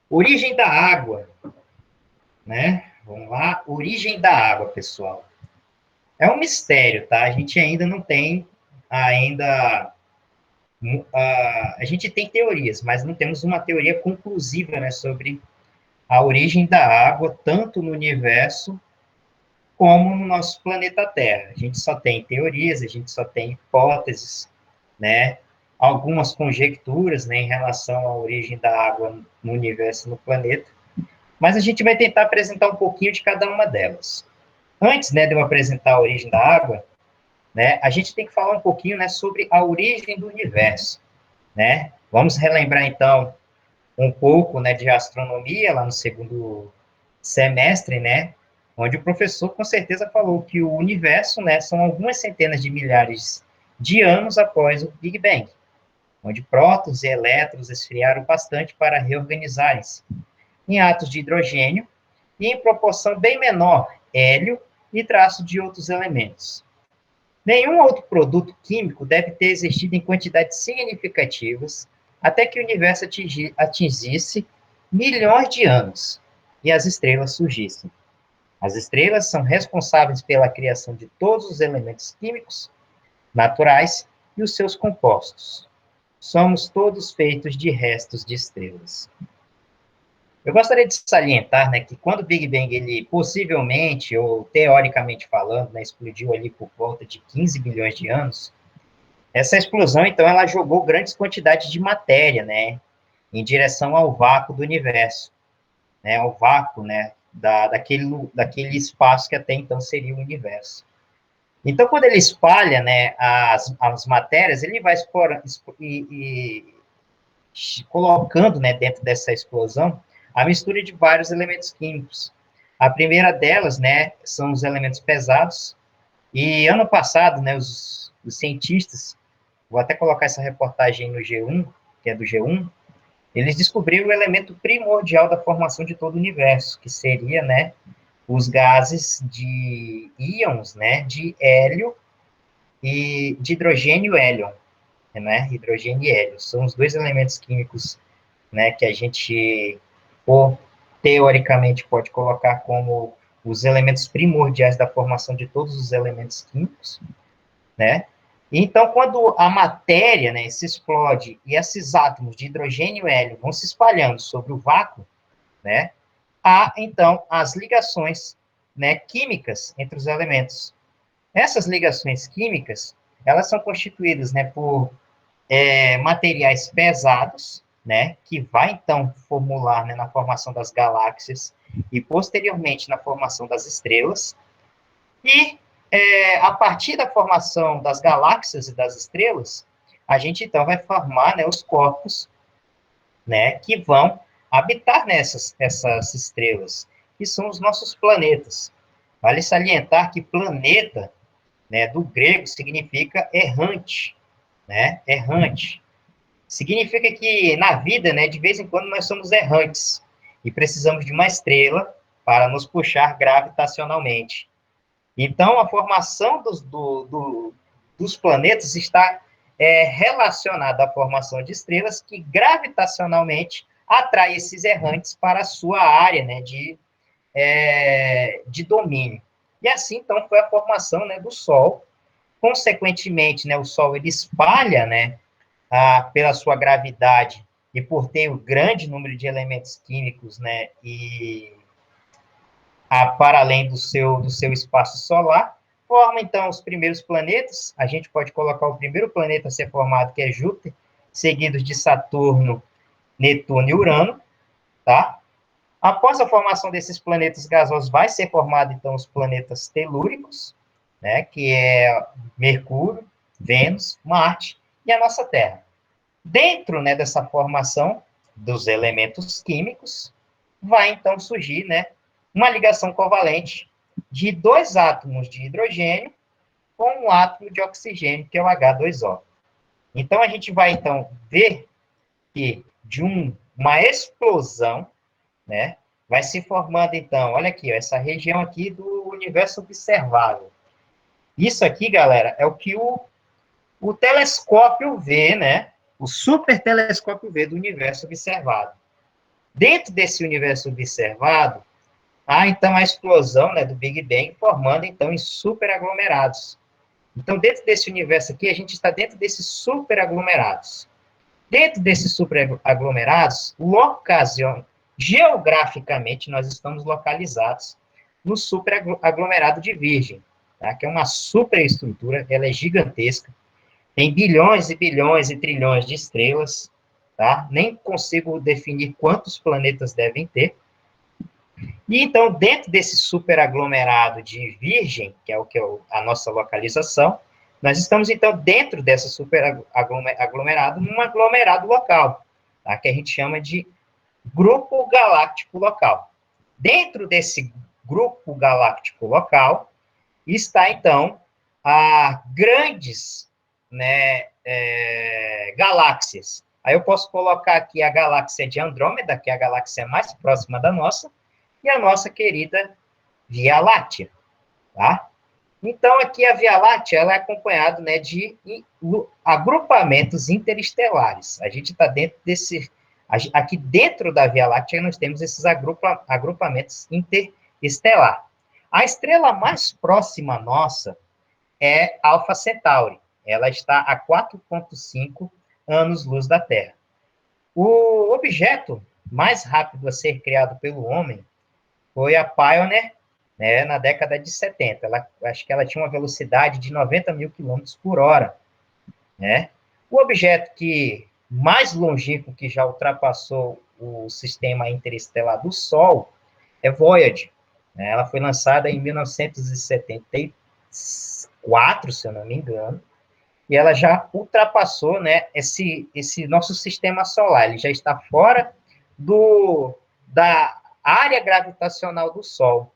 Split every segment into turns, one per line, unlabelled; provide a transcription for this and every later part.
Origem da água, né? Vamos lá, origem da água, pessoal. É um mistério, tá? A gente ainda não tem ainda a gente tem teorias, mas não temos uma teoria conclusiva, né, sobre a origem da água, tanto no universo como no nosso planeta Terra. A gente só tem teorias, a gente só tem hipóteses, né, algumas conjecturas, né, em relação à origem da água no universo e no planeta, mas a gente vai tentar apresentar um pouquinho de cada uma delas. Antes, né, de eu apresentar a origem da água, né, a gente tem que falar um pouquinho, né, sobre a origem do universo, né? Vamos relembrar, então, um pouco, né, de astronomia, lá no segundo semestre, né, onde o professor com certeza falou que o universo, né, são algumas centenas de milhares de anos após o Big Bang, onde prótons e elétrons esfriaram bastante para reorganizarem-se em átomos de hidrogênio e em proporção bem menor, hélio e traço de outros elementos. Nenhum outro produto químico deve ter existido em quantidades significativas até que o universo atingisse milhões de anos e as estrelas surgissem. As estrelas são responsáveis pela criação de todos os elementos químicos naturais e os seus compostos. Somos todos feitos de restos de estrelas. Eu gostaria de salientar, né, que quando o Big Bang, ele possivelmente, ou teoricamente falando, né, explodiu ali por volta de 15 bilhões de anos, essa explosão, então, ela jogou grandes quantidades de matéria, né, em direção ao vácuo do universo, né, ao vácuo, né, daquele espaço que até então seria o universo. Então, quando ele espalha, né, as matérias, ele vai colocando, né, dentro dessa explosão a mistura de vários elementos químicos. A primeira delas, né, são os elementos pesados. E ano passado, né, os cientistas, vou até colocar essa reportagem no G1, que é do G1, eles descobriram o elemento primordial da formação de todo o universo, que seria, né, os gases de íons, né, de hélio e de hidrogênio e hélio, né, hidrogênio e hélio. São os dois elementos químicos, né, que a gente, ou, teoricamente, pode colocar como os elementos primordiais da formação de todos os elementos químicos, né? Então, quando a matéria, né, se explode e esses átomos de hidrogênio e hélio vão se espalhando sobre o vácuo, né, há, então, as ligações, né, químicas entre os elementos. Essas ligações químicas, elas são constituídas, né, por materiais pesados, né, que vai, então, formular, né, na formação das galáxias e, posteriormente, na formação das estrelas, e a partir da formação das galáxias e das estrelas, a gente então vai formar, né, os corpos, né, que vão habitar essas estrelas, que são os nossos planetas. Vale salientar que planeta, né, do grego significa errante, né, errante. Significa que na vida, né, de vez em quando nós somos errantes e precisamos de uma estrela para nos puxar gravitacionalmente. Então, a formação dos planetas está relacionada à formação de estrelas que gravitacionalmente atrai esses errantes para a sua área, né, de domínio. E assim, então, foi a formação, né, do Sol. Consequentemente, né, o Sol ele espalha, né, pela sua gravidade e por ter um grande número de elementos químicos, né, e para além do seu espaço solar, forma, então, os primeiros planetas. A gente pode colocar o primeiro planeta a ser formado, que é Júpiter, seguidos de Saturno, Netuno e Urano, tá? Após a formação desses planetas gasosos, vai ser formado, então, os planetas telúricos, né, que é Mercúrio, Vênus, Marte e a nossa Terra. Dentro, né, dessa formação dos elementos químicos, vai então surgir, né, uma ligação covalente de dois átomos de hidrogênio com um átomo de oxigênio, que é o H2O. Então, a gente vai então ver que de uma explosão, né, vai se formando então, olha aqui, ó, essa região aqui do universo observável. Isso aqui, galera, é o que o telescópio vê, né, o super telescópio vê do universo observado. Dentro desse universo observado, há, então, a explosão, né, do Big Bang, formando, então, em superaglomerados. Então, dentro desse universo aqui, a gente está dentro desses superaglomerados. Dentro desses superaglomerados, geograficamente, nós estamos localizados no superaglomerado de Virgem, tá? Que é uma superestrutura, ela é gigantesca, tem bilhões e bilhões e trilhões de estrelas, tá? Nem consigo definir quantos planetas devem ter. E então, dentro desse superaglomerado de Virgem, que é a nossa localização, nós estamos, então, dentro dessa superaglomerado, num aglomerado local, tá? Que a gente chama de grupo galáctico local. Dentro desse grupo galáctico local, está, então, a grandes, né, galáxias. Aí eu posso colocar aqui a galáxia de Andrômeda, que é a galáxia mais próxima da nossa, e a nossa querida Via Láctea, tá? Então, aqui a Via Láctea, ela é acompanhada, né, de agrupamentos interestelares. A gente está dentro desse... Aqui dentro da Via Láctea, nós temos esses agrupamentos interestelares. A estrela mais próxima nossa é Alpha Centauri. Ela está a 4,5 anos-luz da Terra. O objeto mais rápido a ser criado pelo homem foi a Pioneer, né, na década de 70. Acho que ela tinha uma velocidade de 90 mil quilômetros por hora. Né? O objeto mais longínquo que já ultrapassou o sistema interestelar do Sol é Voyager. Né? Ela foi lançada em 1974, se eu não me engano, e ela já ultrapassou, né, esse nosso sistema solar. Ele já está fora da área gravitacional do Sol.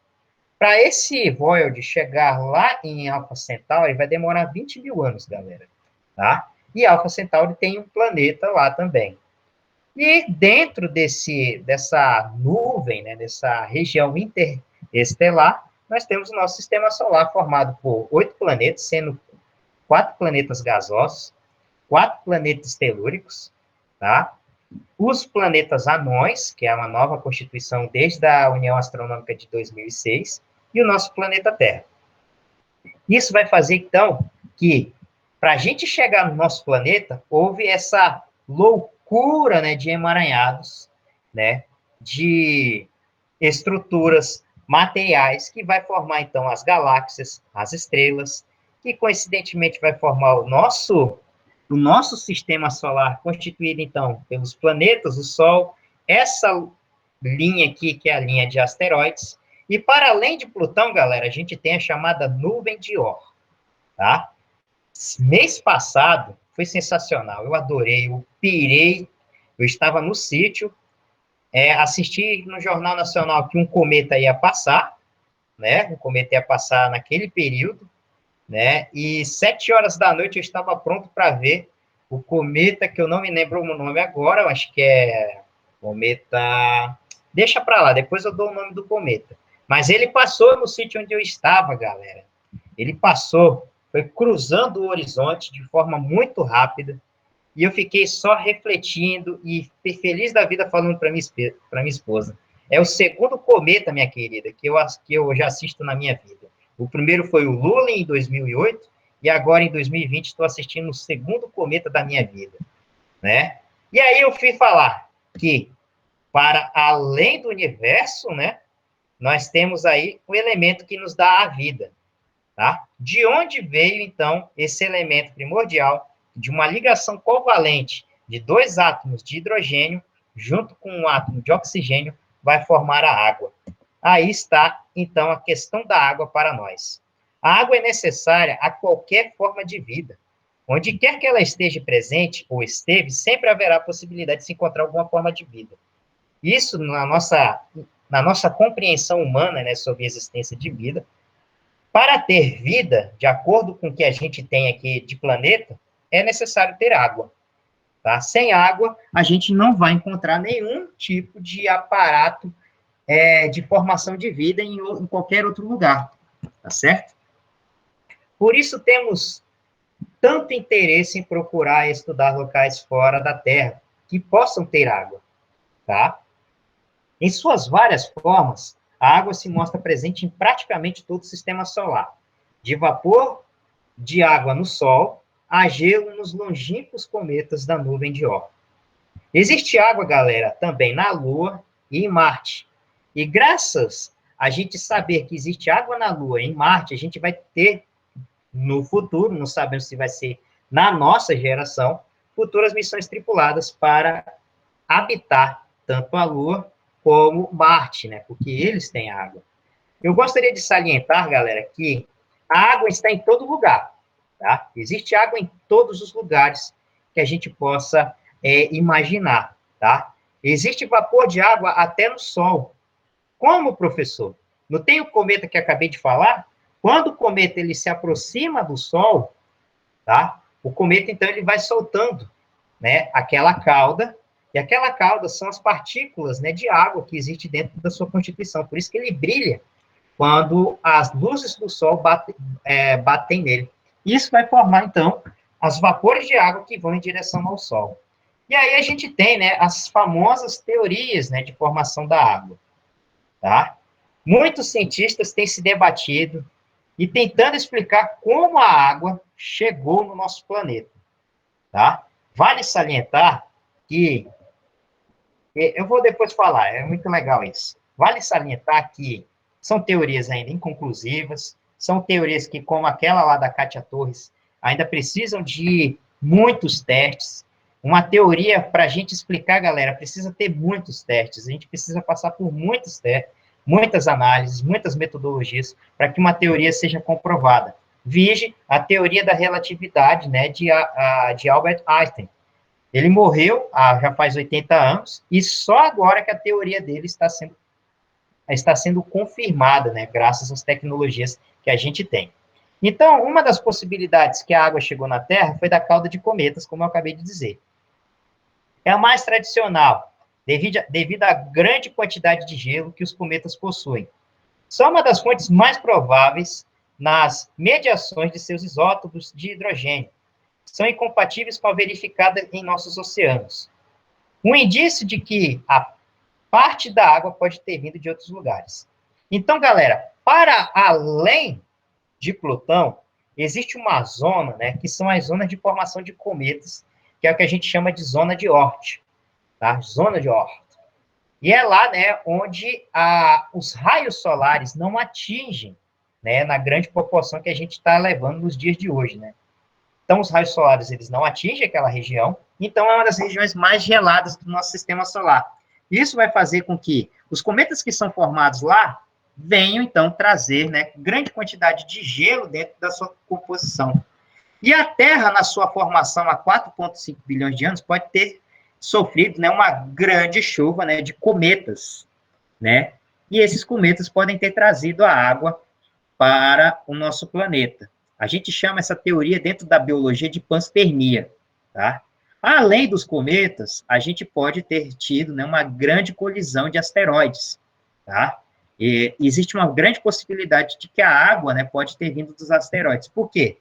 Para esse Voyager chegar lá em Alpha Centauri, vai demorar 20 mil anos, galera. Tá? E Alpha Centauri tem um planeta lá também. E dentro dessa nuvem, né, dessa região interestelar, nós temos o nosso sistema solar formado por 8 planetas, sendo 4 planetas gasosos, 4 planetas telúricos, tá? Os planetas anões, que é uma nova constituição desde a União Astronômica de 2006, e o nosso planeta Terra. Isso vai fazer, então, que, para a gente chegar no nosso planeta, houve essa loucura, né, de emaranhados, né, de estruturas materiais que vai formar, então, as galáxias, as estrelas, que, coincidentemente, vai formar o nosso sistema solar, constituído, então, pelos planetas, o Sol, essa linha aqui, que é a linha de asteroides, e para além de Plutão, galera, a gente tem a chamada nuvem de Oort, tá? Mês passado, foi sensacional, eu adorei, eu pirei, eu estava no sítio, assisti no Jornal Nacional que um cometa ia passar, né? Um cometa ia passar naquele período, né? E 7 horas da noite eu estava pronto para ver o cometa, que eu não me lembro o nome agora, eu acho que é cometa... Deixa para lá, depois eu dou o nome do cometa. Mas ele passou no sítio onde eu estava, galera. Ele passou, foi cruzando o horizonte de forma muito rápida, e eu fiquei só refletindo e feliz da vida falando para minha esposa. É o segundo cometa, minha querida, que eu já assisto na minha vida. O primeiro foi o Lula em 2008, e agora em 2020 estou assistindo o segundo cometa da minha vida, né? E aí eu fui falar que, para além do universo, né, nós temos aí o elemento que nos dá a vida, tá? De onde veio, então, esse elemento primordial de uma ligação covalente de 2 átomos de hidrogênio junto com um átomo de oxigênio vai formar a água. Aí está, então, a questão da água para nós. A água é necessária a qualquer forma de vida. Onde quer que ela esteja presente ou esteve, sempre haverá a possibilidade de se encontrar alguma forma de vida. Isso, na nossa compreensão humana, né, sobre a existência de vida, para ter vida, de acordo com o que a gente tem aqui de planeta, é necessário ter água. Tá? Sem água, a gente não vai encontrar nenhum tipo de aparato de formação de vida em qualquer outro lugar. Tá certo? Por isso temos tanto interesse em procurar estudar locais fora da Terra que possam ter água. Tá? Em suas várias formas, a água se mostra presente em praticamente todo o sistema solar, de vapor de água no Sol a gelo nos longínquos cometas da nuvem de Oort. Existe água, galera, também na Lua e em Marte. E graças a gente saber que existe água na Lua e em Marte, a gente vai ter no futuro, não sabemos se vai ser na nossa geração, futuras missões tripuladas para habitar tanto a Lua como Marte, né? Porque eles têm água. Eu gostaria de salientar, galera, que a água está em todo lugar, tá? Existe água em todos os lugares que a gente possa imaginar, tá? Existe vapor de água até no Sol. Como, professor? Não tem o cometa que acabei de falar? Quando o cometa ele se aproxima do Sol, tá? O cometa, então, ele vai soltando, né, aquela cauda, e aquela cauda são as partículas, né, de água que existe dentro da sua constituição. Por isso que ele brilha quando as luzes do Sol batem nele. Isso vai formar, então, as vapores de água que vão em direção ao Sol. E aí a gente tem, né, as famosas teorias, né, de formação da água, tá? Muitos cientistas têm se debatido e tentando explicar como a água chegou no nosso planeta, tá? Vale salientar que, eu vou depois falar, é muito legal isso. Vale salientar que são teorias ainda inconclusivas, são teorias que, como aquela lá da Kátia Torres, ainda precisam de muitos testes. Uma teoria, para a gente explicar, galera, precisa ter muitos testes, a gente precisa passar por muitos testes, muitas análises, muitas metodologias, para que uma teoria seja comprovada. Vige a teoria da relatividade, né, de Albert Einstein. Ele morreu já faz 80 anos, e só agora que a teoria dele está sendo confirmada, né, graças às tecnologias que a gente tem. Então, uma das possibilidades que a água chegou na Terra foi da cauda de cometas, como eu acabei de dizer. É a mais tradicional, devido à grande quantidade de gelo que os cometas possuem. São uma das fontes mais prováveis nas mediações de seus isótopos de hidrogênio. São incompatíveis com a verificada em nossos oceanos. Um indício de que a parte da água pode ter vindo de outros lugares. Então, galera, para além de Plutão, existe uma zona, né, que são as zonas de formação de cometas, que é o que a gente chama de zona de Oort, tá? Zona de Oort. E é lá, né, onde os raios solares não atingem, né, na grande proporção que a gente está levando nos dias de hoje, né? Então, os raios solares, eles não atingem aquela região, então é uma das regiões mais geladas do nosso sistema solar. Isso vai fazer com que os cometas que são formados lá venham, então, trazer, né, grande quantidade de gelo dentro da sua composição. E a Terra, na sua formação há 4,5 bilhões de anos, pode ter sofrido, né, uma grande chuva, né, de cometas, né? E esses cometas podem ter trazido a água para o nosso planeta. A gente chama essa teoria dentro da biologia de panspermia, tá? Além dos cometas, a gente pode ter tido, né, uma grande colisão de asteroides, tá? E existe uma grande possibilidade de que a água, né, pode ter vindo dos asteroides. Por quê?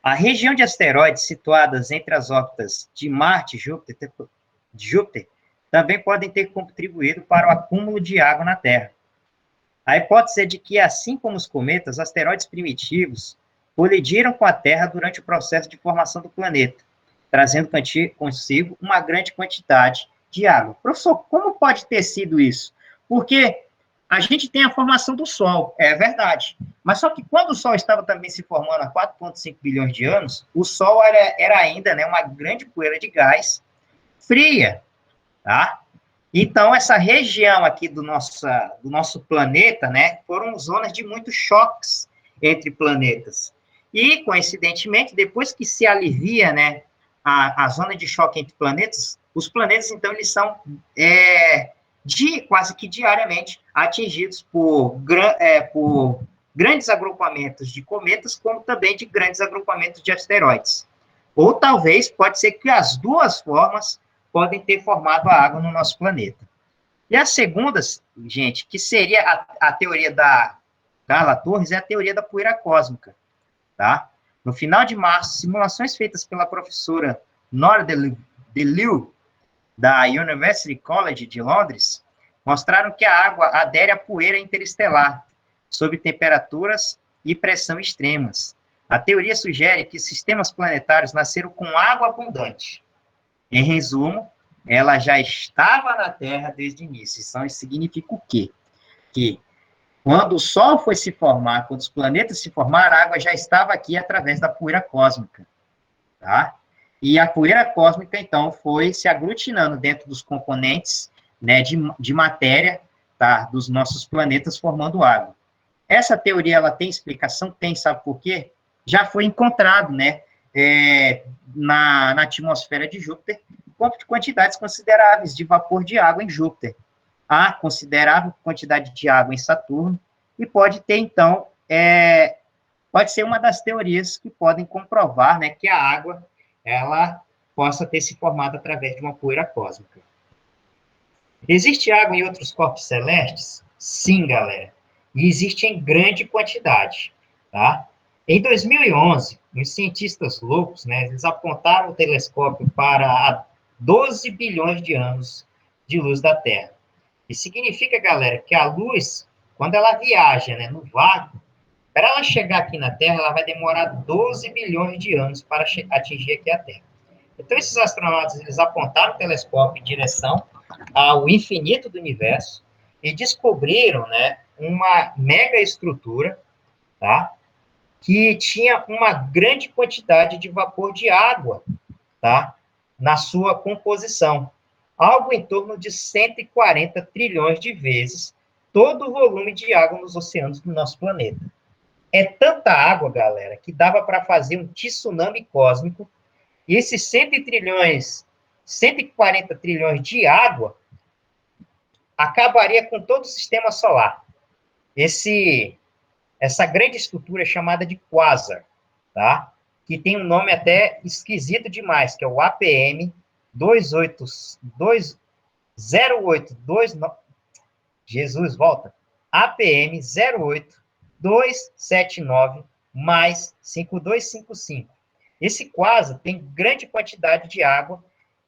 A região de asteroides situadas entre as órbitas de Marte e Júpiter também podem ter contribuído para o acúmulo de água na Terra. A hipótese é de que, assim como os cometas, asteroides primitivos colidiram com a Terra durante o processo de formação do planeta, trazendo consigo uma grande quantidade de água. Professor, como pode ter sido isso? Porque a gente tem a formação do Sol, é verdade. Mas só que quando o Sol estava também se formando há 4,5 bilhões de anos, o Sol era ainda, né, uma grande poeira de gás fria, tá? Então, essa região aqui do nosso planeta, né, foram zonas de muitos choques entre planetas. E, coincidentemente, depois que se alivia, né, a zona de choque entre planetas, os planetas, então, eles são quase que diariamente atingidos por grandes agrupamentos de cometas, como também de grandes agrupamentos de asteroides. Ou talvez, pode ser que as duas formas podem ter formado a água no nosso planeta. E a segunda, gente, que seria a teoria da Carla Torres, é a teoria da poeira cósmica, tá? No final de março, simulações feitas pela professora Nora DeLieu, da University College de Londres, mostraram que a água adere à poeira interestelar, sob temperaturas e pressão extremas. A teoria sugere que sistemas planetários nasceram com água abundante. Em resumo, ela já estava na Terra desde o início. Isso significa o quê? Que quando o Sol foi se formar, quando os planetas se formaram, a água já estava aqui através da poeira cósmica, tá? E a poeira cósmica, então, foi se aglutinando dentro dos componentes, né, de matéria, tá, dos nossos planetas, formando água. Essa teoria, ela tem explicação? Tem, sabe por quê? Já foi encontrado, né, na atmosfera de Júpiter, quantidades consideráveis de vapor de água em Júpiter. Há considerável quantidade de água em Saturno, e pode ter, então, pode ser uma das teorias que podem comprovar, né, que a água, ela possa ter se formado através de uma poeira cósmica. Existe água em outros corpos celestes? Sim, galera. E existe em grande quantidade, tá? Em 2011, os cientistas loucos, né, eles apontaram o telescópio para 12 bilhões de anos de luz da Terra. Isso significa, galera, que a luz, quando ela viaja, né, no vácuo, para ela chegar aqui na Terra, ela vai demorar 12 bilhões de anos para atingir aqui a Terra. Então, esses astronautas, eles apontaram o telescópio em direção ao infinito do universo e descobriram, né, uma mega estrutura, tá, que tinha uma grande quantidade de vapor de água, tá, na sua composição. Algo em torno de 140 trilhões de vezes todo o volume de água nos oceanos do nosso planeta. É tanta água, galera, que dava para fazer um tsunami cósmico, e esses 140 trilhões de água acabaria com todo o sistema solar. Essa grande estrutura é chamada de quasar, tá? Que tem um nome até esquisito demais, que é o APM 08229. Jesus, volta. APM 08279 mais 5255. Esse quasar tem grande quantidade de água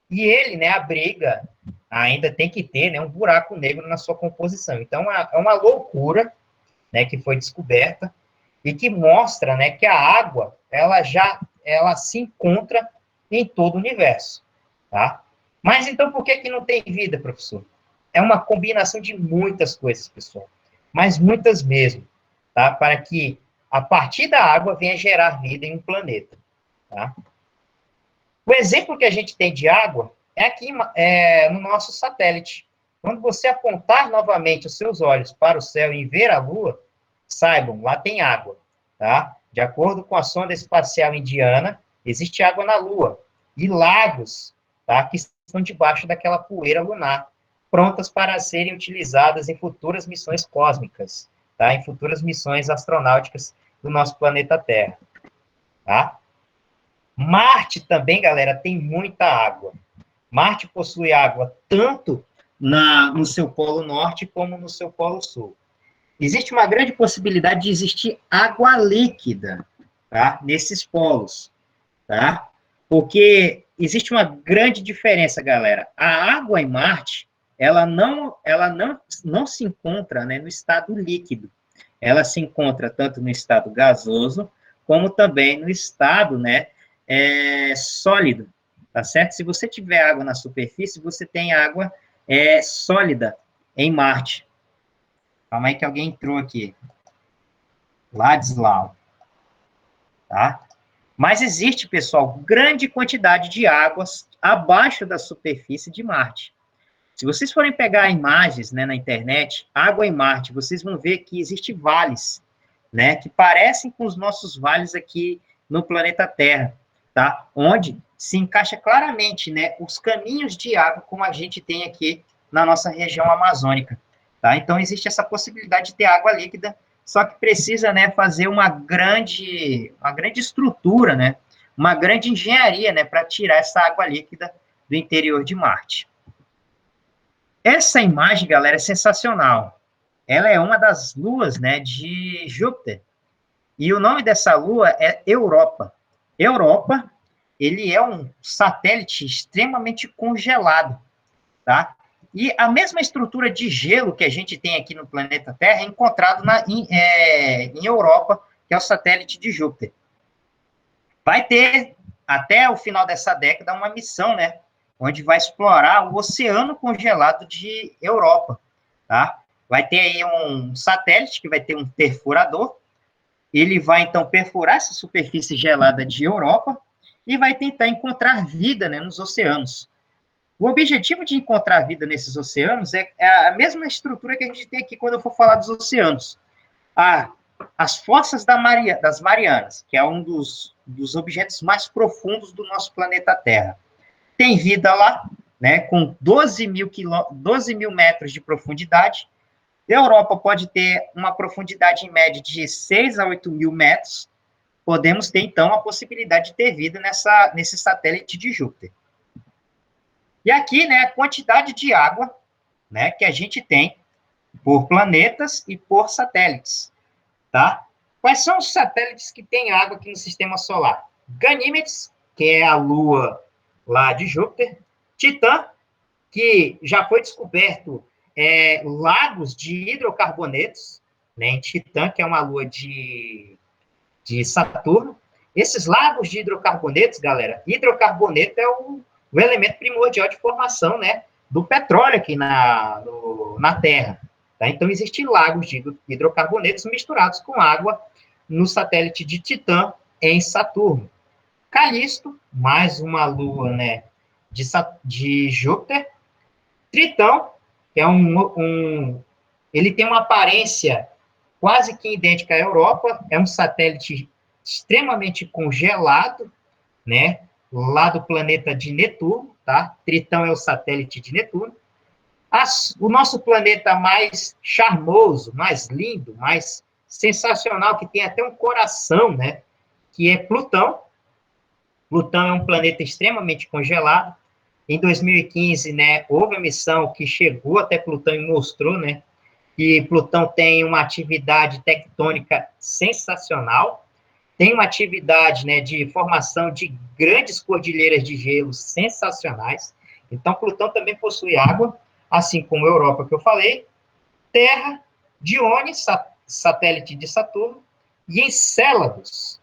e ele, né, abriga, ainda tem que ter, né, um buraco negro na sua composição. Então, é uma loucura, né, que foi descoberta e que mostra, né, que a água, ela se encontra em todo o universo, tá? Mas então, por que não tem vida, professor? É uma combinação de muitas coisas, pessoal, mas muitas mesmo, tá? Para que, a partir da água, venha gerar vida em um planeta, tá? O exemplo que a gente tem de água é aqui no nosso satélite. Quando você apontar novamente os seus olhos para o céu e ver a Lua, saibam, lá tem água, tá? De acordo com a sonda espacial indiana, existe água na Lua e lagos, tá? Que estão debaixo daquela poeira lunar, prontas para serem utilizadas em futuras missões cósmicas, tá? Em futuras missões astronáuticas do nosso planeta Terra, tá? Marte também, galera, tem muita água. Marte possui água tanto no seu polo norte como no seu polo sul. Existe uma grande possibilidade de existir água líquida, tá? Nesses polos, tá? Porque existe uma grande diferença, galera. A água em Marte, ela não se encontra, né, no estado líquido. Ela se encontra tanto no estado gasoso, como também no estado, né, sólido, tá certo? Se você tiver água na superfície, você tem água sólida em Marte. Calma aí que alguém entrou aqui. Ladislau. Tá? Mas existe, pessoal, grande quantidade de águas abaixo da superfície de Marte. Se vocês forem pegar imagens, né, na internet, água em Marte, vocês vão ver que existem vales, né, que parecem com os nossos vales aqui no planeta Terra, tá? Onde se encaixa claramente, né, os caminhos de água como a gente tem aqui na nossa região amazônica, tá? Então, existe essa possibilidade de ter água líquida, só que precisa, né, fazer uma grande estrutura, né, uma grande engenharia, né, para tirar essa água líquida do interior de Marte. Essa imagem, galera, é sensacional. Ela é uma das luas, né, de Júpiter. E o nome dessa lua é Europa. Europa, ele é um satélite extremamente congelado, tá? E a mesma estrutura de gelo que a gente tem aqui no planeta Terra é encontrado em Europa, que é o satélite de Júpiter. Vai ter, até o final dessa década, uma missão, né? Onde vai explorar o oceano congelado de Europa, tá? Vai ter aí um satélite que vai ter um perfurador. Ele vai, então, perfurar essa superfície gelada de Europa e vai tentar encontrar vida, né, nos oceanos. O objetivo de encontrar vida nesses oceanos é a mesma estrutura que a gente tem aqui quando eu for falar dos oceanos. As fossas das Marianas, que é um dos objetos mais profundos do nosso planeta Terra. Tem vida lá, né, com 12 mil metros de profundidade. A Europa pode ter uma profundidade em média de 6 a 8 mil metros. Podemos ter, então, a possibilidade de ter vida nesse satélite de Júpiter. E aqui, né, a quantidade de água, né, que a gente tem por planetas e por satélites, tá? Quais são os satélites que têm água aqui no Sistema Solar? Ganímedes, que é a Lua lá de Júpiter. Titã, que já foi descoberto lagos de hidrocarbonetos, né, em Titã, que é uma lua de Saturno. Esses lagos de hidrocarbonetos, galera, hidrocarboneto é o elemento primordial de formação, né, do petróleo aqui na Terra. Tá? Então, existem lagos de hidrocarbonetos misturados com água no satélite de Titã, em Saturno. Calisto, mais uma lua, né, de Júpiter. Tritão, que é ele tem uma aparência quase que idêntica à Europa, é um satélite extremamente congelado, né, lá do planeta de Netuno, tá? Tritão é o satélite de Netuno. O nosso planeta mais charmoso, mais lindo, mais sensacional, que tem até um coração, né, que é Plutão. Plutão é um planeta extremamente congelado. Em 2015, né, houve uma missão que chegou até Plutão e mostrou, né, que Plutão tem uma atividade tectônica sensacional, tem uma atividade, né, de formação de grandes cordilheiras de gelo sensacionais. Então, Plutão também possui água, assim como a Europa, que eu falei, Terra, Dione, satélite de Saturno, e Encélados,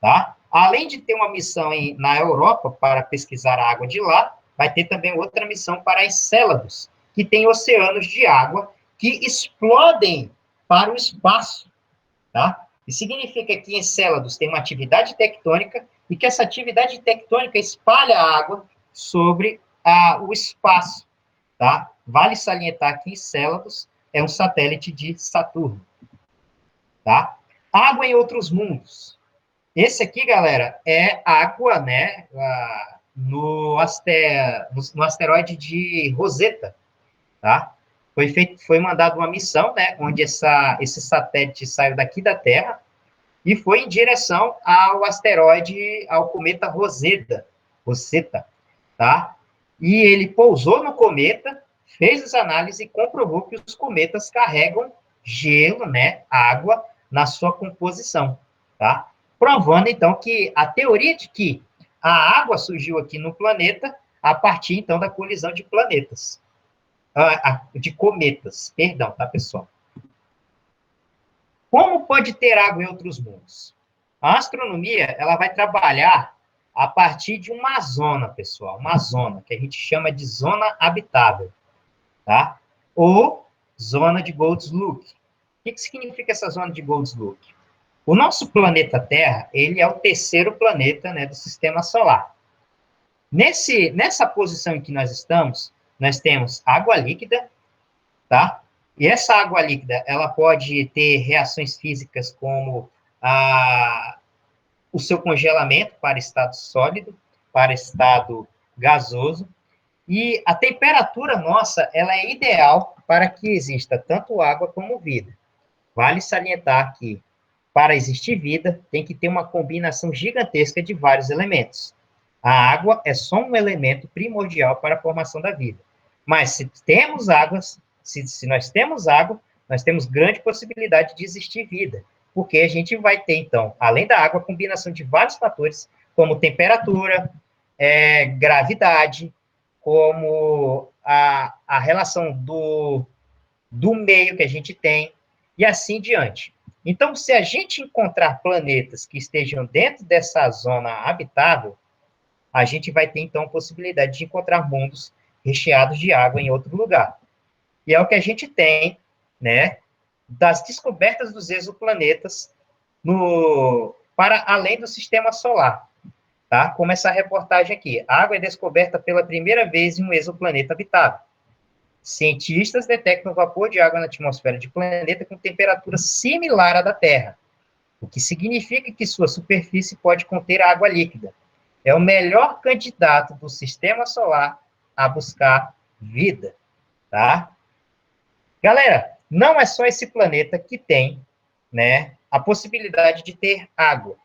tá? Além de ter uma missão na Europa para pesquisar a água de lá, vai ter também outra missão para Encélados, que tem oceanos de água que explodem para o espaço, tá? E significa que Encélados tem uma atividade tectônica e que essa atividade tectônica espalha a água sobre o espaço, tá? Vale salientar que Encélados é um satélite de Saturno, tá? Água em outros mundos. Esse aqui, galera, é água, né, no asteroide de Rosetta, tá? Foi mandada uma missão, né, onde esse satélite saiu daqui da Terra e foi em direção ao asteroide, ao cometa Rosetta, tá? E ele pousou no cometa, fez as análises e comprovou que os cometas carregam gelo, né, água, na sua composição, tá? Provando, então, que a teoria de que a água surgiu aqui no planeta a partir, então, da colisão de planetas. De cometas, perdão, tá, pessoal? Como pode ter água em outros mundos? A astronomia, ela vai trabalhar a partir de uma zona, pessoal, uma zona que a gente chama de zona habitável, tá? Ou zona de Goldsluk. O que significa essa zona de Goldsluk? O nosso planeta Terra, ele é o terceiro planeta, né, do Sistema Solar. Nessa posição em que nós estamos, nós temos água líquida, tá? E essa água líquida, ela pode ter reações físicas como o seu congelamento para estado sólido, para estado gasoso, e a temperatura nossa, ela é ideal para que exista tanto água como vida. Vale salientar que, para existir vida, tem que ter uma combinação gigantesca de vários elementos. A água é só um elemento primordial para a formação da vida. Mas se temos águas, se nós temos água, nós temos grande possibilidade de existir vida, porque a gente vai ter, então, além da água, a combinação de vários fatores, como temperatura, gravidade, como a relação do meio que a gente tem, e assim diante. Então, se a gente encontrar planetas que estejam dentro dessa zona habitável, a gente vai ter, então, a possibilidade de encontrar mundos recheados de água em outro lugar. E é o que a gente tem, né, das descobertas dos exoplanetas para além do sistema solar. Tá? Como essa reportagem aqui. A água é descoberta pela primeira vez em um exoplaneta habitável. Cientistas detectam vapor de água na atmosfera de planeta com temperatura similar à da Terra, o que significa que sua superfície pode conter água líquida. É o melhor candidato do sistema solar a buscar vida, tá? Galera, não é só esse planeta que tem, né, a possibilidade de ter água.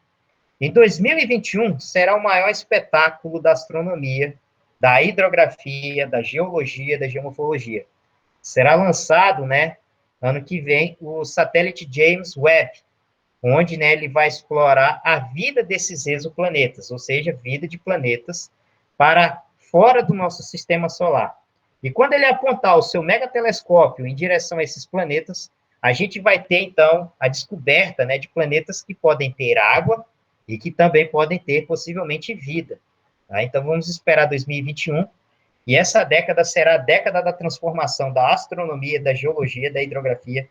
Em 2021, será o maior espetáculo da astronomia, da hidrografia, da geologia, da geomorfologia. Será lançado, né, ano que vem, o satélite James Webb, onde, né, ele vai explorar a vida desses exoplanetas, ou seja, vida de planetas para fora do nosso sistema solar. E quando ele apontar o seu megatelescópio em direção a esses planetas, a gente vai ter, então, a descoberta, né, de planetas que podem ter água e que também podem ter, possivelmente, vida. Tá? Então, vamos esperar 2021, e essa década será a década da transformação da astronomia, da geologia, da hidrografia,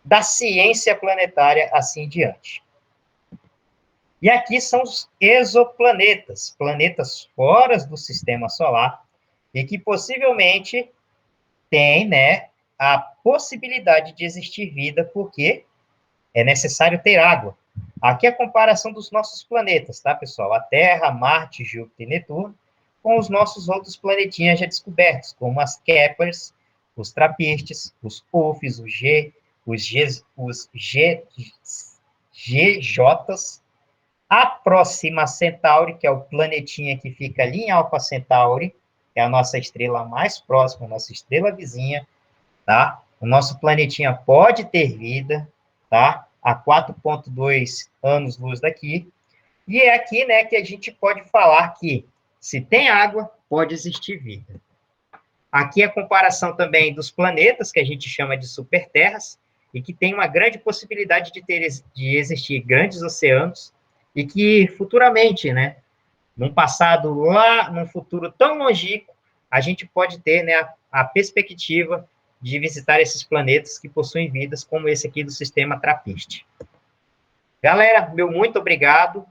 da ciência planetária, assim diante. E aqui são os exoplanetas, planetas fora do sistema solar, e que possivelmente têm, né, a possibilidade de existir vida, porque é necessário ter água. Aqui é a comparação dos nossos planetas, tá, pessoal? A Terra, Marte, Júpiter e Netuno, com os nossos outros planetinhas já descobertos, como as Keplers, os Trapistes, os Pufs, os GJs, a Próxima Centauri, que é o planetinha que fica ali em Alpha Centauri, que é a nossa estrela mais próxima, a nossa estrela vizinha, tá? O nosso planetinha pode ter vida, tá? A 4,2 anos-luz daqui. E é aqui, né, que a gente pode falar que se tem água, pode existir vida. Aqui é a comparação também dos planetas, que a gente chama de superterras, e que tem uma grande possibilidade de existir grandes oceanos, e que futuramente, né, num passado lá, num futuro tão longínquo, a gente pode ter, né, a perspectiva de visitar esses planetas que possuem vidas, como esse aqui do sistema Trappist. Galera, meu muito obrigado.